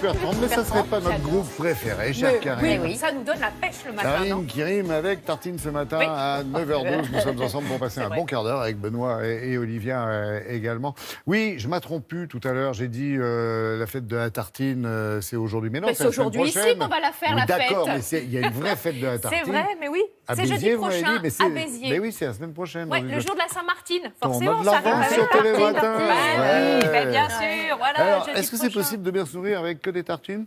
Bertrand, mais ça serait pas notre groupe préféré, chère Karine. Oui, ça nous donne la pêche le matin, non? Karine qui rime avec Tartine ce matin Oui. à 9h12. Nous sommes ensemble pour passer un bon quart d'heure avec Benoît et Olivia également. Oui, je m'attrompe plus tout à l'heure. J'ai dit la fête de la tartine, c'est aujourd'hui. Mais non, Mais c'est aujourd'hui ici qu'on va la faire, la fête. D'accord, mais il y a une vraie fête de la tartine. C'est vrai, mais oui. À C'est jeudi Béziers, vous m'avez prochain, dit, mais à Béziers. Mais oui, c'est la semaine prochaine. Ouais, le jour de la Saint-Martine, On forcément. a de l'avance Ça sur va avec Télématin. tartine. Ouais. Oui, ben bien sûr. Voilà, Alors, jeudi est-ce que c'est prochain. possible de bien se nourrir avec que des tartines?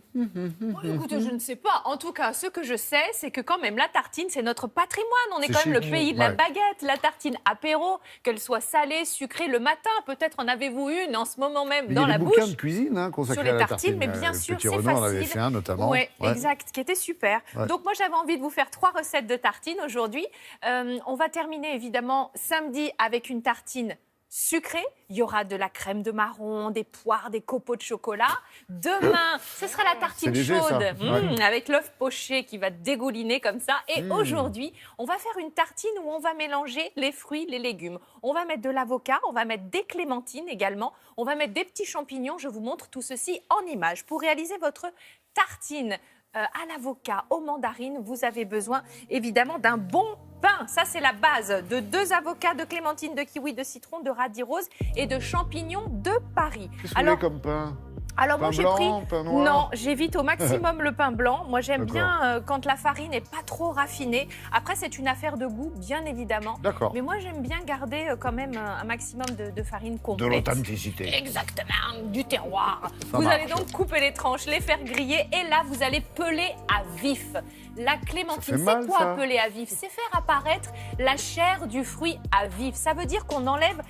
Écoutez, je ne sais pas. En tout cas, ce que je sais, c'est que quand même la tartine, c'est notre patrimoine. On est C'est quand même le chic. pays de la Ouais. baguette. La tartine apéro, qu'elle soit salée, sucrée le matin. Peut-être en avez-vous une en ce moment même Il y dans a la des bouche. bouquins de cuisine consacrés Sur les à la tartines, tartine. mais bien sûr, Petit c'est Renaud en avait facile. fait un notamment. Ouais, exact, qui était super. Ouais. Donc moi, j'avais envie de vous faire 3 recettes de tartines aujourd'hui. On va terminer évidemment samedi avec une tartine sucrée. Il y aura de la crème de marron, des poires, des copeaux de chocolat. Demain, ce sera la tartine C'est léger, chaude ça. Ouais. avec l'œuf poché qui va dégouliner comme ça. Et aujourd'hui, on va faire une tartine où on va mélanger les fruits, les légumes. On va mettre de l'avocat, on va mettre des clémentines également. On va mettre des petits champignons. Je vous montre tout ceci en images. Pour réaliser votre tartine à l'avocat, aux mandarines, vous avez besoin évidemment d'un bon pain. Ça, c'est la base de 2 avocats, de clémentine, de kiwi, de citron, de radis rose et de champignons de Paris. Qu'est-ce que vous voulez comme pain? Alors moi Pain j'ai blanc, pris pain noir? non, j'évite au maximum le pain blanc. Moi j'aime D'accord. bien quand la farine n'est pas trop raffinée. Après c'est une affaire de goût bien évidemment. D'accord. Mais moi j'aime bien garder quand même un maximum de farine De complète. l'authenticité. Exactement, du terroir. Ça Vous marche. allez donc couper les tranches, les faire griller et là vous allez peler à vif. La clémentine, Ça fait mal, c'est quoi ça peler à vif? C'est faire apparaître la chair du fruit à vif. Ça veut dire qu'on enlève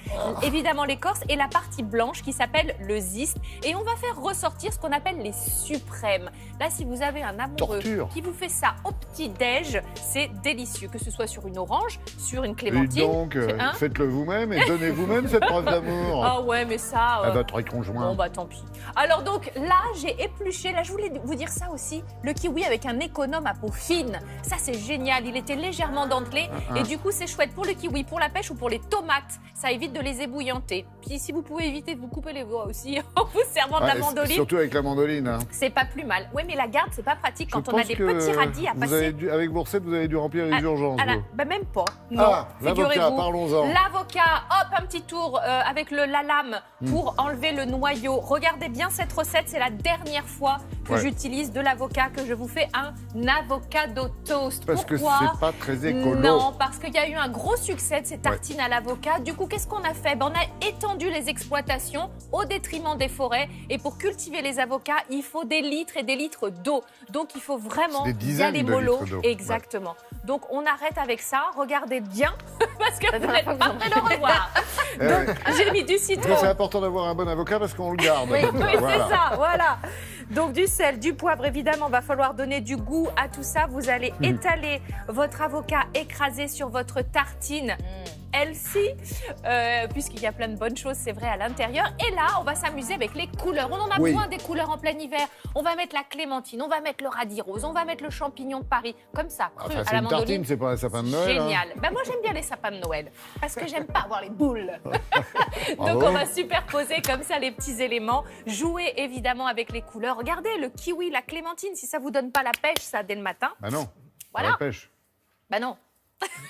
évidemment l'écorce et la partie blanche qui s'appelle le zeste et on va faire ressortir ce qu'on appelle les suprêmes. Là, si vous avez un amoureux Torture. qui vous fait ça au petit-déj, c'est délicieux. Que ce soit sur une orange, sur une Et clémentine. donc, Hein faites-le vous-même et donnez vous-même cette preuve d'amour Ah ouais, mais ça... à votre conjoint. Bon bah tant pis. Alors donc là j'ai épluché, là je voulais vous dire ça aussi, le kiwi avec un économe à peau fine. Ça c'est génial, il était légèrement dentelé et du coup c'est chouette pour le kiwi, pour la pêche ou pour les tomates. Ça évite de les ébouillanter. Puis si vous pouvez éviter de vous couper les doigts aussi en vous servant de Ouais, la mandoline. Surtout avec la mandoline. Hein. C'est pas plus mal. Oui mais la garde c'est pas pratique quand Je on a pense des que petits radis à vous passer. avez avec vos recettes, vous avez dû remplir les urgences. vous. Bah même pas. Non, Ah, l'avocat, figurez-vous. parlons-en. L'avocat, hop, un petit tour avec la lame pour enlever le noyau. Regardez bien cette recette, c'est la dernière fois que Ouais. j'utilise de l'avocat, que je vous fais un avocado toast. Parce que Pourquoi? c'est pas très écolo. Non, parce qu'il y a eu un gros succès de ces tartines à l'avocat. Du coup, qu'est-ce qu'on a fait? On a étendu les exploitations au détriment des forêts. Et pour cultiver les avocats, il faut des litres et des litres d'eau. Donc, il faut vraiment C'est des y dizaines aller de mollo. litres d'eau. Exactement. Donc, on arrête avec ça. Regardez bien, parce que vous n'êtes pas prêts de le revoir. Donc, j'ai mis du citron. Mais c'est important d'avoir un bon avocat parce qu'on le garde. Oui, comme ça, oui, voilà. c'est ça, voilà. Donc du sel, du poivre, évidemment, va falloir donner du goût à tout ça. Vous allez étaler votre avocat écrasé sur votre tartine. Elle-ci, puisqu'il y a plein de bonnes choses, c'est vrai, à l'intérieur. Et là, on va s'amuser avec les couleurs. On en a Oui. besoin des couleurs en plein hiver. On va mettre la clémentine, on va mettre le radis rose, on va mettre le champignon de Paris, comme ça, cru Enfin, à c'est la une mandoline. tartine, c'est pas un sapin de Noël. hein. Génial. Ben moi j'aime bien les sapins de Noël parce que j'aime pas avoir les boules. Donc Bravo. on va superposer comme ça les petits éléments, jouer évidemment avec les couleurs. Regardez le kiwi, la clémentine, si ça vous donne pas la pêche ça dès le matin. Bah non, Voilà. à la pêche. Ben non.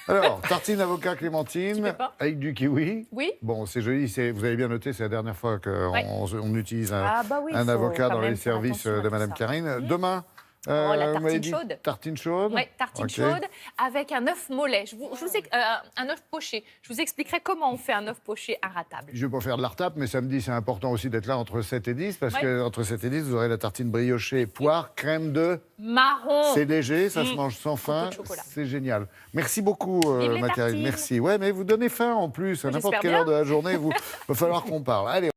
Alors, tartine avocat Tu clémentine fais pas avec du kiwi. Oui. Bon, c'est joli, vous avez bien noté, c'est la dernière fois qu'on Ouais. on utilise Ah bah oui, un faut avocat quand dans même les faire services attention à de tout Madame ça. Karine. Demain, la vous m'avez tartine dit chaude. Tartine chaude. Oui, tartine Ok. chaude avec un œuf mollet. Un œuf poché. Je vous expliquerai comment on fait un œuf poché inratable. Je ne vais pas faire de la retape, mais samedi, c'est important aussi d'être là entre 7 et 10, parce Ouais. que entre 7 et 10, vous aurez la tartine briochée, poire, crème de... Marron. C'est léger, ça se mange sans faim, de chocolat. c'est génial. Merci beaucoup, Vive les ma Karine, tartines. merci. Ouais, mais vous donnez faim en plus, à n'importe J'espère quelle bien. heure de la journée, il va falloir qu'on parle. Allez.